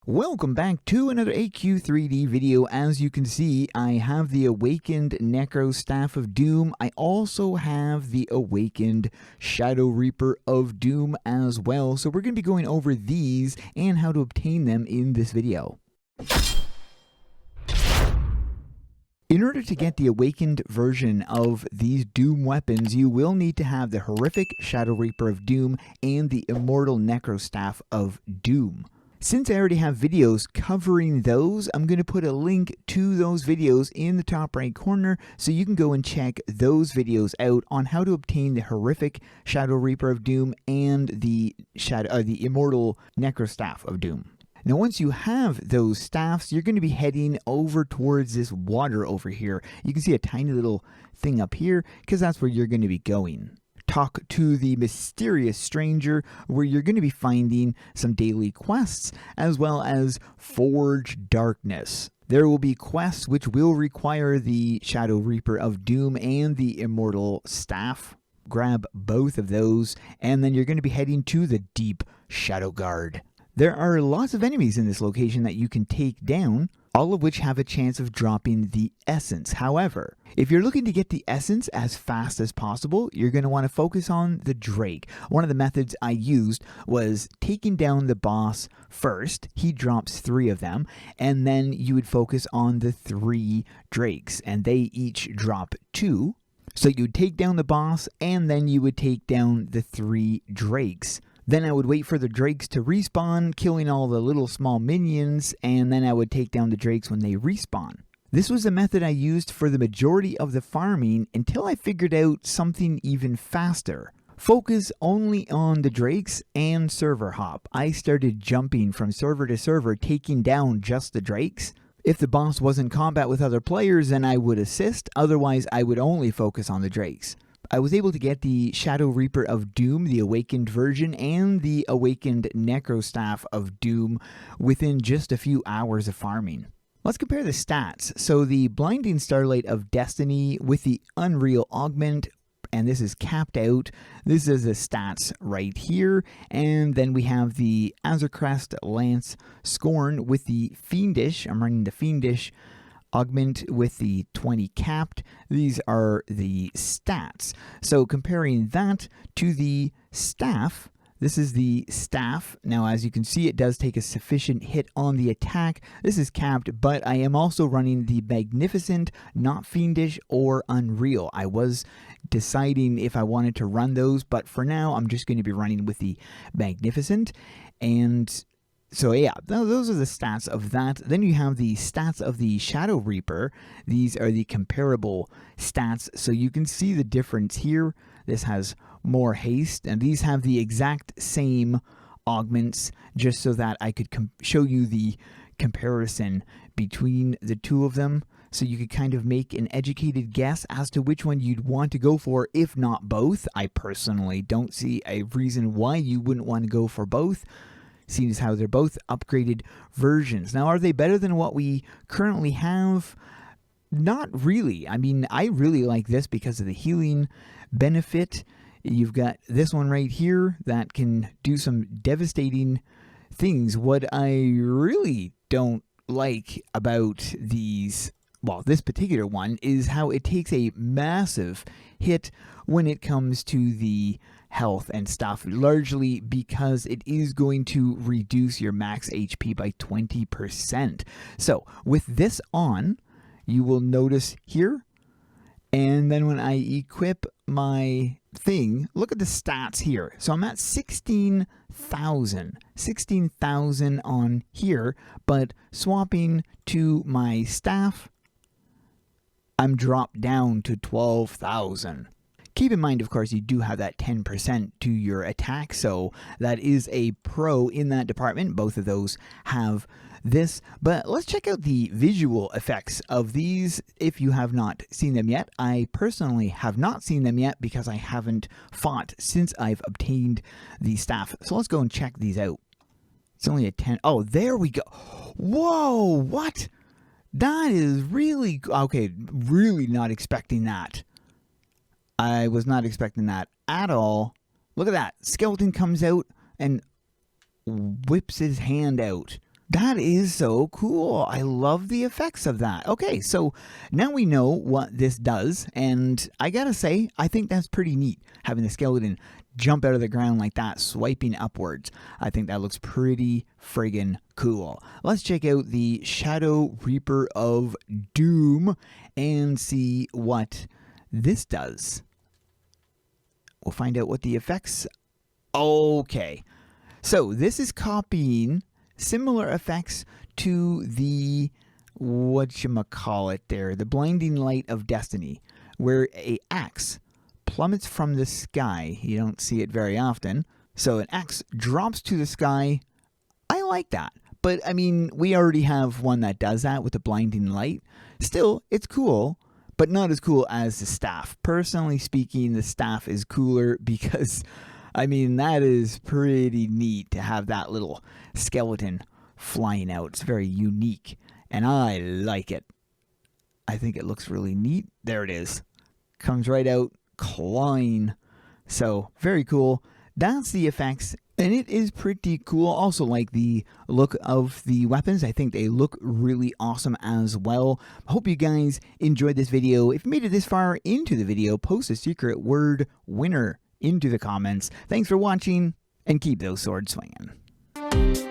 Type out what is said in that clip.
Welcome back to another AQ3D video. As you can see, I have the Awakened Necrostaff of Doom. I also have the Awakened Shadowreaper of Doom as well. So we're going to be going over these and how to obtain them in this video. In order to get the Awakened version of these Doom weapons, you will need to have the Horrific Shadowreaper of Doom and the Immortal Necrostaff of Doom. Since I already have videos covering those, I'm going to put a link to those videos in the top right corner so you can go and check those videos out on how to obtain the Horrific Shadowreaper of Doom and the Immortal Necrostaff of Doom. Now once you have those staffs, you're going to be heading over towards this water over here. You can see a tiny little thing up here because that's where you're going to be going. Talk to the mysterious stranger, where you're going to be finding some daily quests as well as Forge Darkness. There will be quests which will require the Shadow Reaper of Doom and the Immortal Staff. Grab both of those and then you're going to be heading to the Deep Shadow Guard. There are lots of enemies in this location that you can take down, all of which have a chance of dropping the essence. However, if you're looking to get the essence as fast as possible, you're going to want to focus on the Drake. One of the methods I used was taking down the boss first. He drops 3 of them, and then you would focus on the 3 Drakes, and they each drop 2. So you'd take down the boss, and then you would take down the 3 Drakes. Then I would wait for the Drakes to respawn, killing all the little small minions, and then I would take down the Drakes when they respawn. This was a method I used for the majority of the farming until I figured out something even faster. Focus only on the Drakes and server hop. I started jumping from server to server, taking down just the Drakes. If the boss was in combat with other players, then I would assist, otherwise I would only focus on the Drakes. I was able to get the Shadow Reaper of Doom, the Awakened version, and the Awakened Necrostaff of Doom within just a few hours of farming. Let's compare the stats. So the Blinding Starlight of Destiny with the Unreal Augment, and this is capped out. This is the stats right here. And then we have the Azurcrest Lance Scorn with the Fiendish. I'm running the Fiendish Augment with the 20 capped. These are the stats. So comparing that to the staff, this is the staff. Now as you can see, it does take a sufficient hit on the attack. This is capped, but I am also running the Magnificent, not Fiendish or Unreal. I was deciding if I wanted to run those, but for now I'm just going to be running with the Magnificent. And so yeah, those are the stats of that. Then you have the stats of the Shadow Reaper. These are the comparable stats, so you can see the difference here. This has more haste, and these have the exact same augments, just so that I could show you the comparison between the two of them, so you could kind of make an educated guess as to which one you'd want to go for, if not both. I personally don't see a reason why you wouldn't want to go for both, seeing as how they're both upgraded versions. Now, are they better than what we currently have? Not really. I mean, I really like this because of the healing benefit. You've got this one right here that can do some devastating things. What I really don't like about these, well, this particular one, is how it takes a massive hit when it comes to the health and stuff, largely because it is going to reduce your max HP by 20%. So with this on, you will notice here, and then when I equip my thing, look at the stats here. So I'm at 16,000 on here, but swapping to my staff, I'm dropped down to 12,000. Keep in mind, of course, you do have that 10% to your attack, so that is a pro in that department. Both of those have this, but let's check out the visual effects of these if you have not seen them yet. I personally have not seen them yet because I haven't fought since I've obtained the staff. So let's go and check these out. It's only a 10. Oh, there we go. Whoa, what? That is really, okay, really not expecting that. I was not expecting that at all. Look at that. Skeleton comes out and whips his hand out. That is so cool. I love the effects of that. Okay, so now we know what this does, and I gotta say, I think that's pretty neat, having the skeleton jump out of the ground like that, swiping upwards. I think that looks pretty friggin' cool. Let's check out the Shadow Reaper of Doom and see what this does. We'll find out what the effects... Okay, so this is copying similar effects to the, whatchamacallit there, the Blinding Light of Destiny, where a axe plummets from the sky. You don't see it very often. So an axe drops to the sky. I like that. But, I mean, we already have one that does that with the Blinding Light. Still, it's cool, but not as cool as the staff. Personally speaking, the staff is cooler because... I mean, that is pretty neat to have that little skeleton flying out. It's very unique, and I like it. I think it looks really neat. There it is. Comes right out, clawing. So, very cool. That's the effects, and it is pretty cool. Also like the look of the weapons. I think they look really awesome as well. I hope you guys enjoyed this video. If you made it this far into the video, post a secret word winner into the comments. Thanks for watching, and keep those swords swinging.